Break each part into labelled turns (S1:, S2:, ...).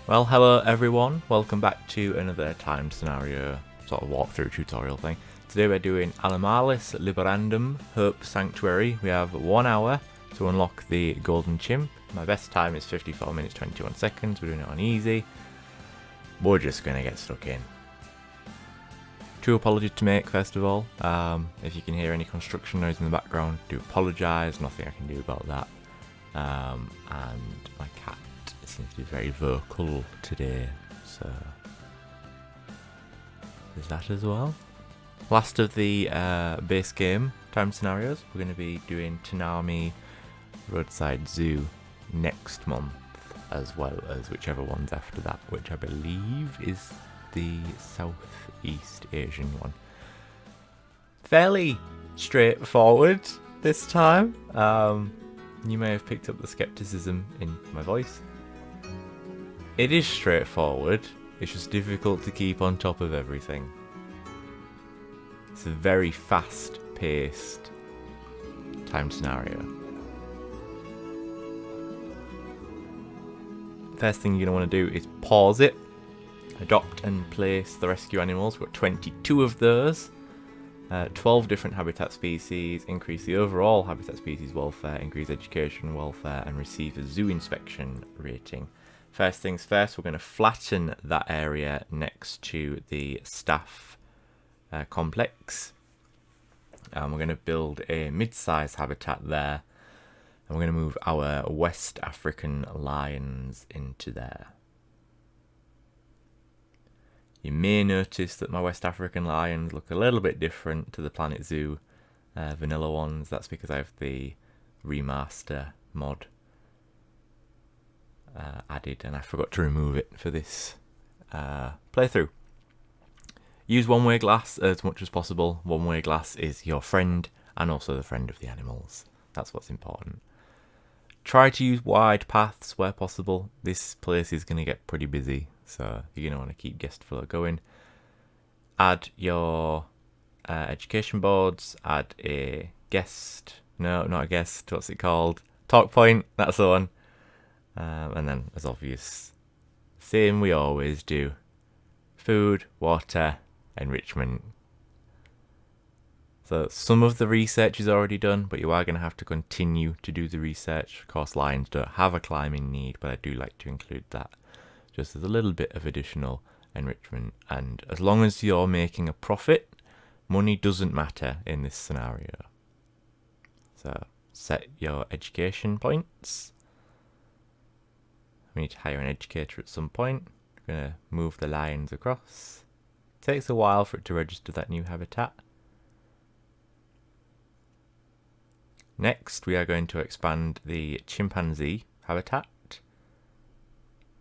S1: Well, hello everyone, welcome back to another time scenario sort of walkthrough tutorial thing. Today we're doing Animalis Liberandum Hope Sanctuary. We have 1 hour to unlock the Golden Chimp. My best time is 54 minutes 21 seconds, we're doing it on easy. We're just going to get stuck in. Two apologies to make first of all. If you can hear any construction noise in the background, do apologise, nothing I can do about that. And my cat seems to be very vocal today, so there's that as well. Last of the base game time scenarios, we're going to be doing Tanami Roadside Zoo next month, as well as whichever one's after that, which I believe is the Southeast Asian one. Fairly straightforward this time. You may have picked up the skepticism in my voice. It is straightforward, it's just difficult to keep on top of everything. It's a very fast-paced time scenario. First thing you're going to want to do is pause it, adopt and place the rescue animals. We've got 22 of those, 12 different habitat species, increase the overall habitat species welfare, increase education welfare, and receive a zoo inspection rating. First things first, we're going to flatten that area next to the staff complex. And we're going to build a mid-sized habitat there. And we're going to move our West African lions into there. You may notice that my West African lions look a little bit different to the Planet Zoo vanilla ones. That's because I have the remaster mod added and I forgot to remove it for this playthrough. Use one-way glass as much as possible. One-way glass is your friend and also the friend of the animals. That's what's important. Try to use wide paths where possible. This place is going to get pretty busy, so you're going to want to keep guest flow going. Add your education boards. Add a guest. No, not a guest. What's it called? Talk point. That's the one. And then, as obvious, same we always do. Food, water, enrichment. So some of the research is already done, but you are going to have to continue to do the research. Of course, lions don't have a climbing need, but I do like to include that just as a little bit of additional enrichment. And as long as you're making a profit, money doesn't matter in this scenario. So set your education points. We need to hire an educator at some point. We're going to move the lions across. It takes a while for it to register that new habitat. Next, we are going to expand the chimpanzee habitat.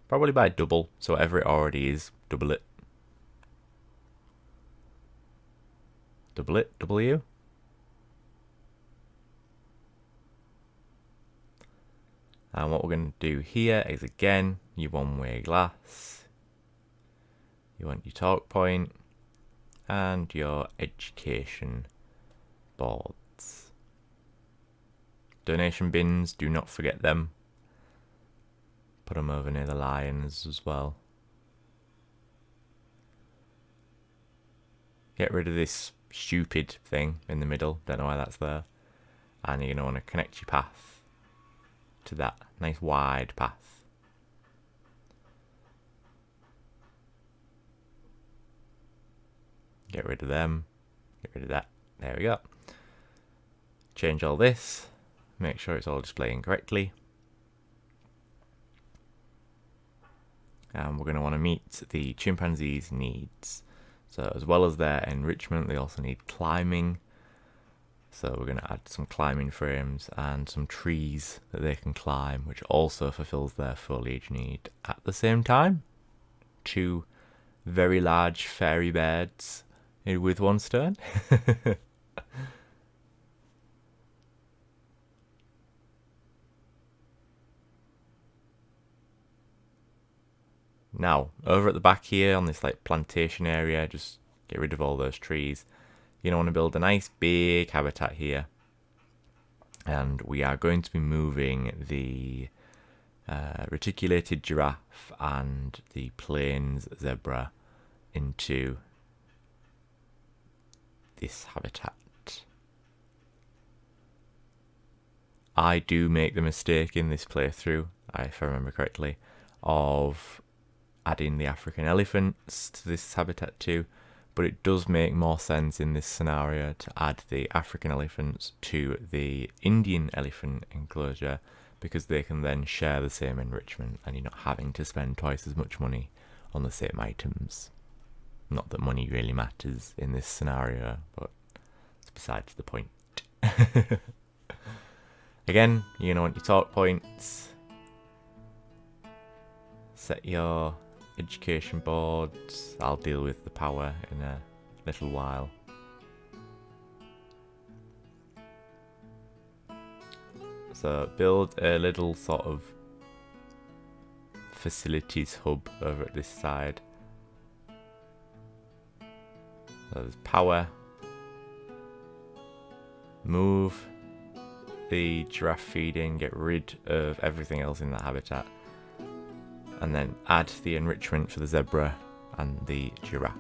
S1: Probably by double, so whatever it already is, double it. Double it, W. And what we're going to do here is, again, your one-way glass. You want your talk point and your education boards. Donation bins, do not forget them. Put them over near the lions as well. Get rid of this stupid thing in the middle, don't know why that's there. And you're going to want to connect your path to that nice wide path. Get rid of them. Get rid of that. There we go. Change all this. Make sure it's all displaying correctly. And we're going to want to meet the chimpanzees' needs. So as well as their enrichment, they also need climbing. So we're going to add some climbing frames and some trees that they can climb, which also fulfills their foliage need. At the same time, 2 very large fairy beds with 1 stone. Now, over at the back here on this like plantation area, just get rid of all those trees. You're going to want to build a nice big habitat here. And we are going to be moving the reticulated giraffe and the plains zebra into this habitat. I do make the mistake in this playthrough, if I remember correctly, of adding the African elephants to this habitat too, but it does make more sense in this scenario to add the African elephants to the Indian elephant enclosure, because they can then share the same enrichment and you're not having to spend twice as much money on the same items. Not that money really matters in this scenario, but it's besides the point. Again, you're going to want your talk points. Set your education boards. I'll deal with the power in a little while. So build a little sort of facilities hub over at this side. So there's power. Move the giraffe feeding, get rid of everything else in that habitat, and then add the enrichment for the zebra and the giraffe.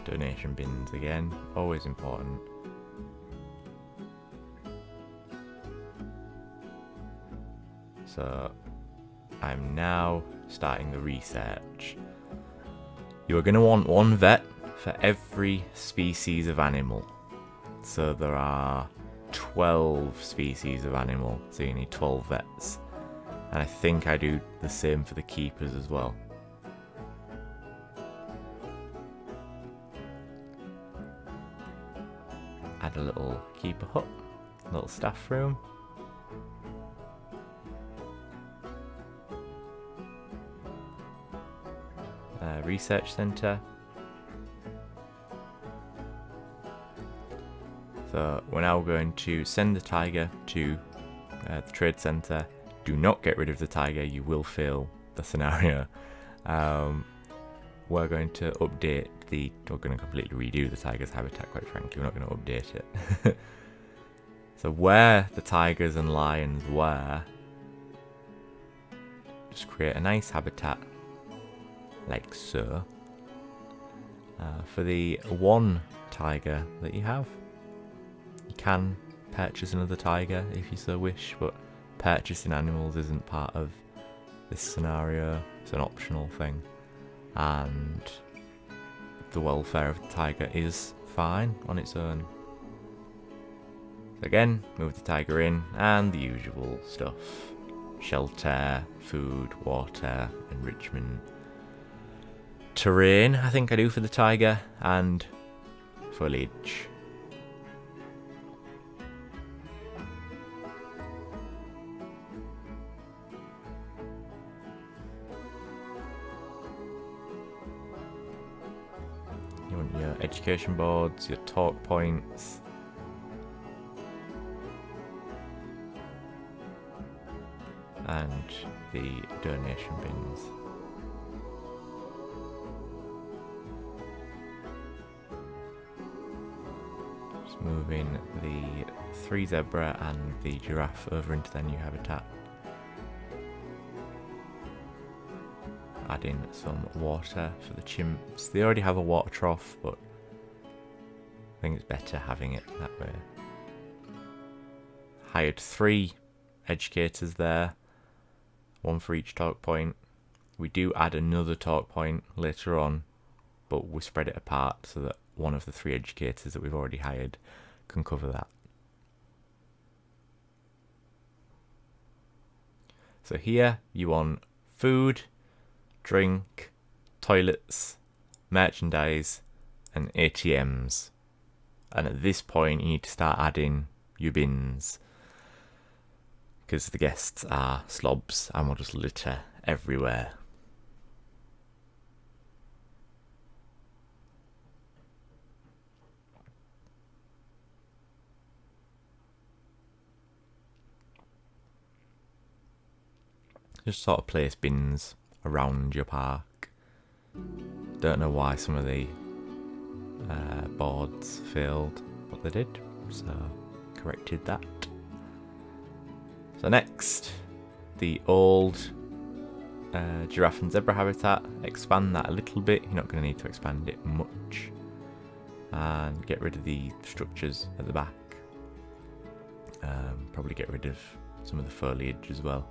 S1: Donation bins again, always important. So I'm now starting the research. You are going to want one vet for every species of animal. So there are 12 species of animal, so you need 12 vets. And I think I do the same for the keepers as well. Add a little keeper hut, a little staff room. Research centre. So we're now going to send the tiger to the trade centre. Do not get rid of the tiger, you will fail the scenario. We're going to update we're going to completely redo the tiger's habitat, quite frankly. We're not going to update it. So where the tigers and lions were, just create a nice habitat, like so. For the one tiger that you have, you can purchase another tiger if you so wish, but purchasing animals isn't part of this scenario. It's an optional thing. And the welfare of the tiger is fine on its own. Again, move the tiger in, and the usual stuff. Shelter, food, water, enrichment. Terrain, I think I do for the tiger, and foliage. You want your education boards, your talk points. And the donation bins. Just moving the 3 zebra and the giraffe over into their new habitat. Adding some water for the chimps. They already have a water trough, but I think it's better having it that way. Hired 3 educators there. 1 for each talk point. We do add another talk point later on, but we spread it apart so that one of the 3 educators that we've already hired can cover that. So here you want food, drink, toilets, merchandise, and ATMs. And at this point you need to start adding your bins, because the guests are slobs and will just litter everywhere. Just sort of place bins around your park. Don't know why some of the boards failed, but they did, so corrected that. So next, the old giraffe and zebra habitat. Expand that a little bit. You're not going to need to expand it much. And get rid of the structures at the back. Probably get rid of some of the foliage as well.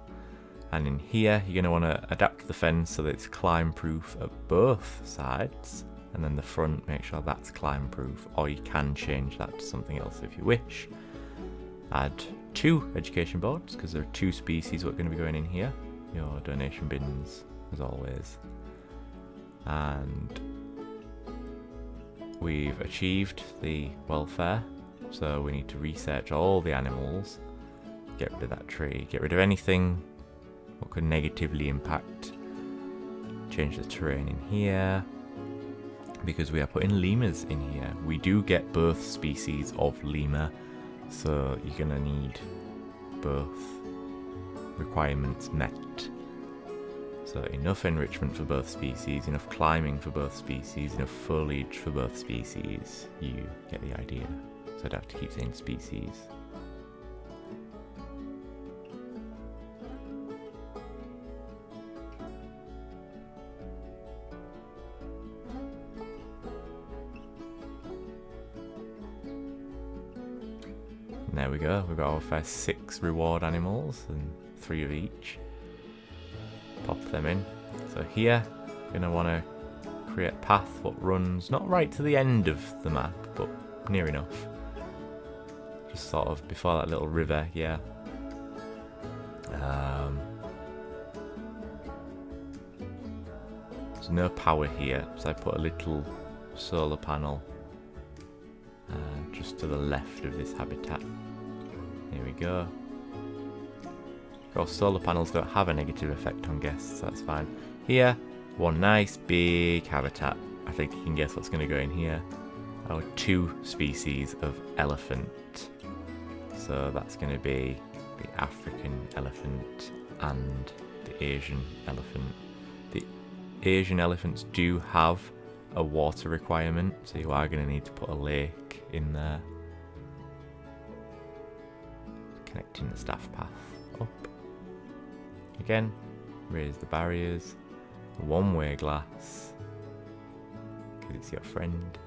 S1: And in here, you're going to want to adapt the fence so that it's climb proof at both sides. And then the front, make sure that's climb proof, or you can change that to something else if you wish. Add 2 education boards, because there are 2 species that are going to be going in here. Your donation bins, as always. And we've achieved the welfare, so we need to research all the animals, get rid of that tree, get rid of anything what could negatively impact, change the terrain in here, because we are putting lemurs in here. We do get both species of lemur, so you're going to need both requirements met. So enough enrichment for both species, enough climbing for both species, enough foliage for both species. You get the idea. So I'd have to keep saying species. And there we go, we've got our first 6 reward animals and 3 of each. Pop them in. So here, you're going to want to create a path what runs not right to the end of the map, but near enough. Just sort of before that little river, yeah. There's no power here, so I put a little solar panel just to the left of this habitat. Here we go. Of course, solar panels don't have a negative effect on guests, so that's fine. Here, one nice big habitat. I think you can guess what's going to go in here. Our 2 species of elephant. So that's going to be the African elephant and the Asian elephant. The Asian elephants do have a water requirement, so you are going to need to put a lake in there. Connecting the staff path up. Again, raise the barriers. One-way glass, because it's your friend.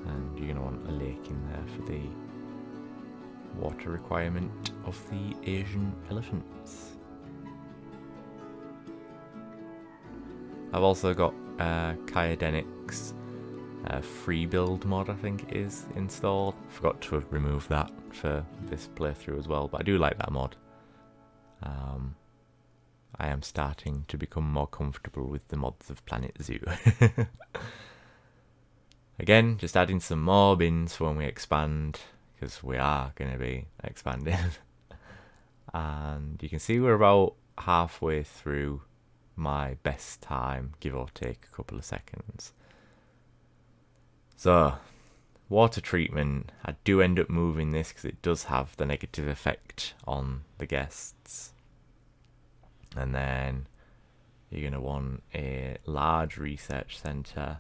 S1: And you're going to want a lake in there for the water requirement of the Asian elephants. I've also got Kyodenics free build mod, I think it is, installed. Forgot to remove that for this playthrough as well, but I do like that mod. I am starting to become more comfortable with the mods of Planet Zoo. Again, just adding some more bins for when we expand, because we are going to be expanding. And you can see we're about halfway through my best time, give or take a couple of seconds. So, water treatment, I do end up moving this because it does have the negative effect on the guests. And then you're going to want a large research centre,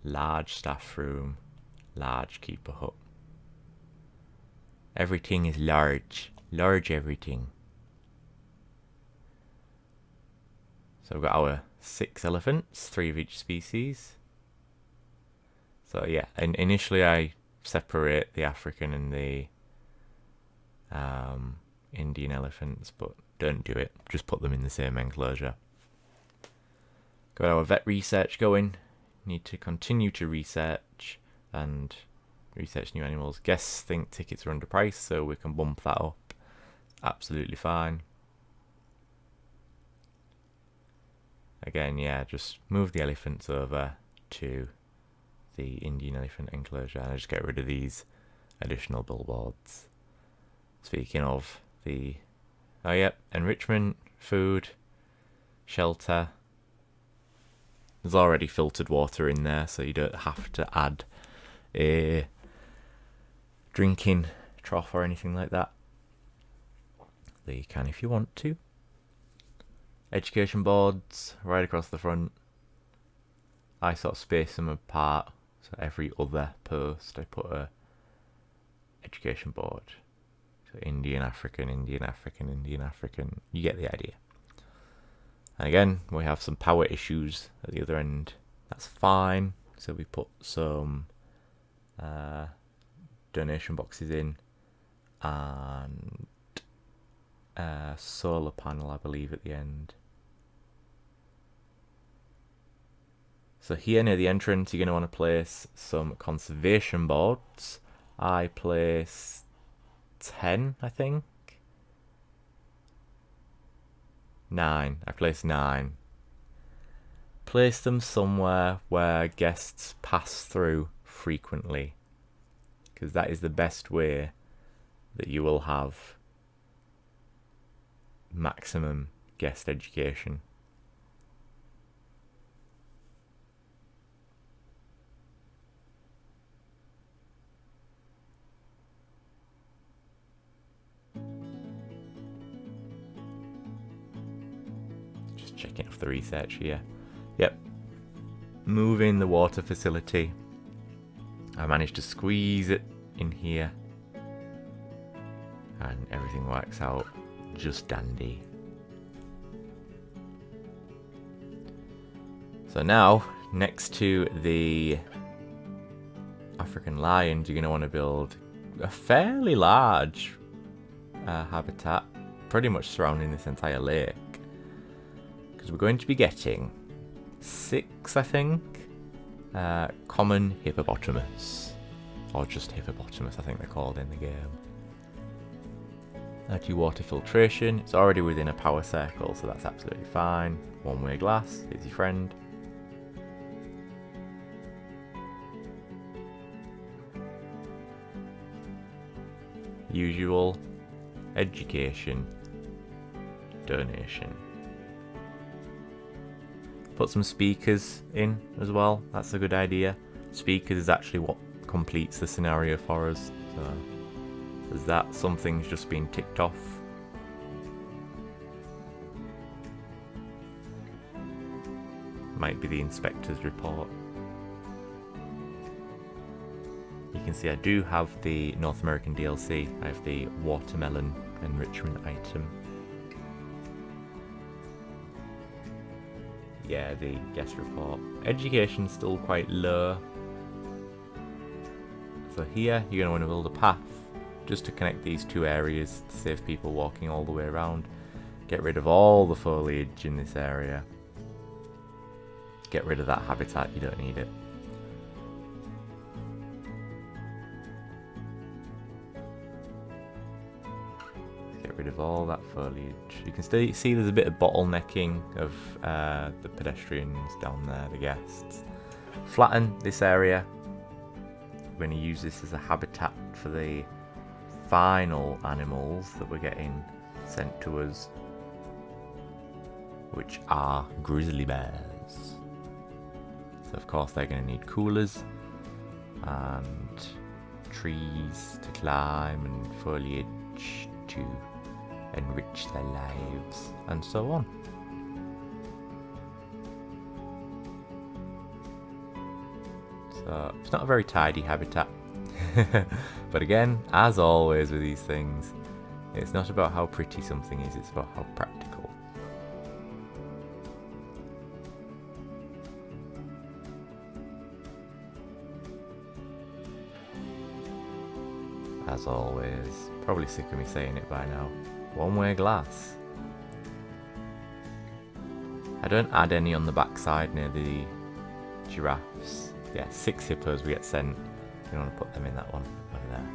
S1: large staff room, large keeper hut. Everything is large. Large everything. So we've got our 6 elephants, 3 of each species. So yeah, and initially I separate the African and the Indian elephants, but don't do it. Just put them in the same enclosure. Got our vet research going. Need to continue to research and research new animals. Guests think tickets are underpriced, so we can bump that up. Absolutely fine. Again, yeah, just move the elephants over to the Indian elephant enclosure, and I just get rid of these additional billboards. Speaking of the... oh, yep, enrichment, food, shelter. There's already filtered water in there, so you don't have to add a drinking trough or anything like that. Well, you can if you want to. Education boards right across the front. I sort of space them apart, so every other post I put a education board. So Indian African, Indian African, Indian African. You get the idea. And again, we have some power issues at the other end. That's fine. So we put some donation boxes in and a solar panel, I believe, at the end. So here near the entrance, you're going to want to place some conservation boards. I place 10, I think. 9. I place 9. Place them somewhere where guests pass through frequently, because that is the best way that you will have maximum guest education. Just checking off the research here. Yep. Moving the water facility. I managed to squeeze it in here. And everything works out just dandy. So now, next to the African lions, you're going to want to build a fairly large habitat, pretty much surrounding this entire lake. Because we're going to be getting 6, I think, common hippopotamus. Or just hippopotamus, I think they're called in the game. Anti-water filtration. It's already within a power circle, so that's absolutely fine. One-way glass is your friend. Usual. Education. Donation. Put some speakers in as well. That's a good idea. Speakers is actually what completes the scenario for us. So there's that. Something's just been ticked off. Might be the inspector's report. You can see I do have the North American DLC. I have the watermelon enrichment item. Yeah, the guest report. Education's still quite low. So here, you're going to want to build a path just to connect these two areas to save people walking all the way around. Get rid of all the foliage in this area. Get rid of that habitat, you don't need it. Get rid of all that foliage. You can still see there's a bit of bottlenecking of the pedestrians down there, the guests. Flatten this area. We're going to use this as a habitat for the final animals that we're getting sent to us, which are grizzly bears. So of course they're going to need coolers and trees to climb and foliage to enrich their lives and so on. So it's not a very tidy habitat. But again, as always with these things, it's not about how pretty something is, it's about how practical. As always, probably sick of me saying it by now, one-way glass. I don't add any on the backside near the giraffes. Yeah, 6 hippos we get sent. You want to put them in that one over there.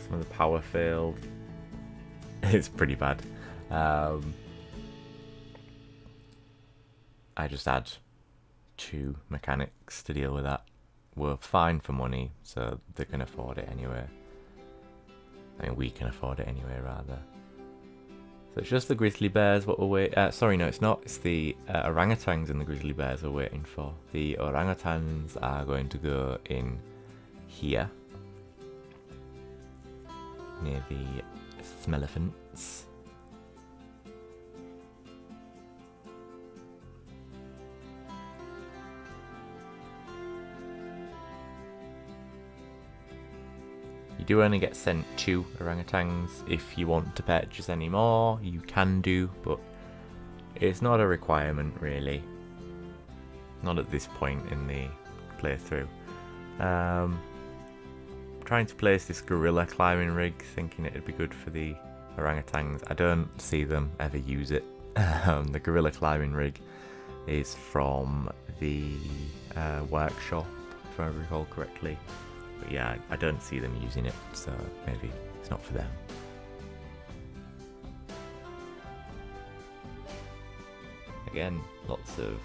S1: Some of the power failed. It's pretty bad. I just add 2 mechanics to deal with that. We're fine for money, so they can afford it anyway. I mean, we can afford it anyway, rather. So it's just the grizzly bears what we're waiting... sorry, no, it's not. It's the orangutans and the grizzly bears we're waiting for. The orangutans are going to go in here. Near the Smelephants. You do only get sent 2 orangutans. If you want to purchase any more, you can do, but it's not a requirement really. Not at this point in the playthrough. Trying to place this gorilla climbing rig, thinking it'd be good for the orangutans. I don't see them ever use it. The gorilla climbing rig is from the workshop, if I recall correctly. But yeah, I don't see them using it, so maybe it's not for them. Again, lots of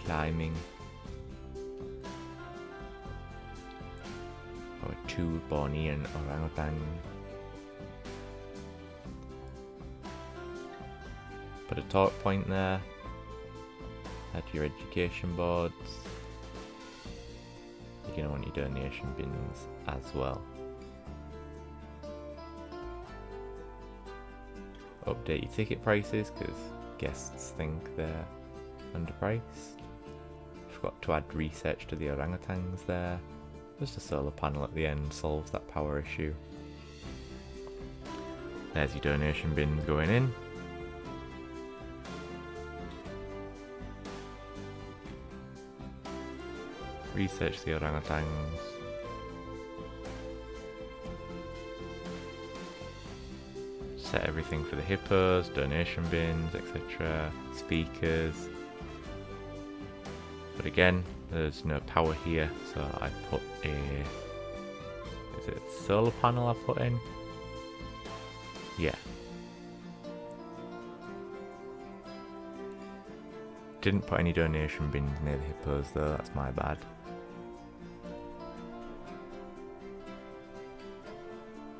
S1: climbing. Or 2 Bornean orangutan. Put a talk point there. Add your education boards. You're going to want your donation bins as well. Update your ticket prices because guests think they're underpriced. Forgot to add research to the orangutans there. Just a solar panel at the end solves that power issue. There's your donation bins going in. Research the orangutans. Set everything for the hippos, donation bins, etc. Speakers. But again, there's no power here, so I put a... Is it a solar panel I put in? Yeah. Didn't put any donation bins near the hippos though, that's my bad.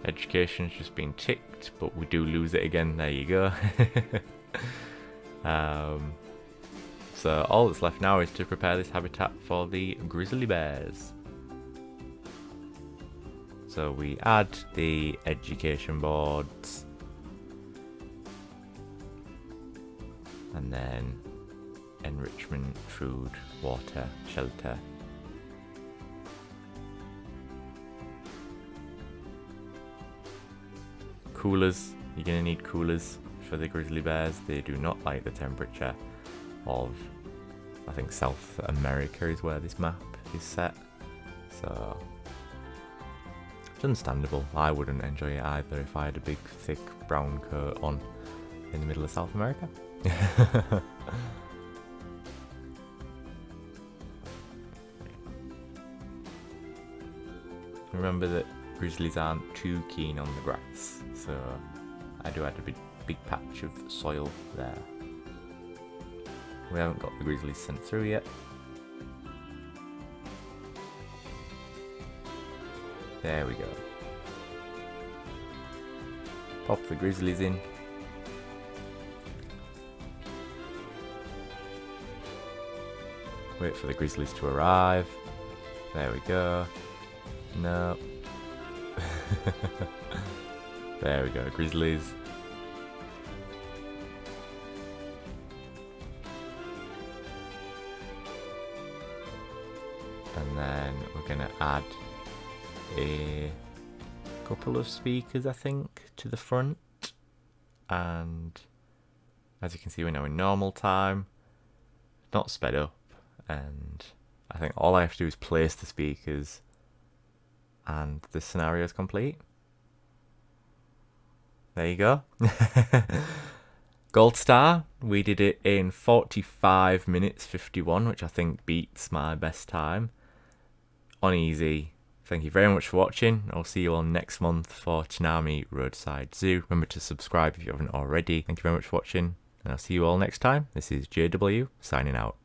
S1: Education's just been ticked, but we do lose it again. There you go. So all that's left now is to prepare this habitat for the grizzly bears. So we add the education boards. And then enrichment, food, water, shelter. Coolers, you're going to need coolers for the grizzly bears. They do not like the temperature of, I think South America is where this map is set. So, it's understandable. I wouldn't enjoy it either if I had a big thick brown coat on in the middle of South America. Remember that grizzlies aren't too keen on the grass, so I do add a big patch of soil there. We haven't got the grizzlies sent through yet. There we go. Pop the grizzlies in. Wait for the grizzlies to arrive. There we go. No. There we go, grizzlies. And then we're going to add a couple of speakers, I think, to the front. And as you can see, we're now in normal time, not sped up. And I think all I have to do is place the speakers and the scenario is complete. There you go. Gold star. We did it in 45 minutes 51, which I think beats my best time on easy. Thank you very much for watching. I'll see you all next month for Tsunami Roadside Zoo. Remember to subscribe if you haven't already. Thank you very much for watching, and I'll see you all next time. This is JW signing out.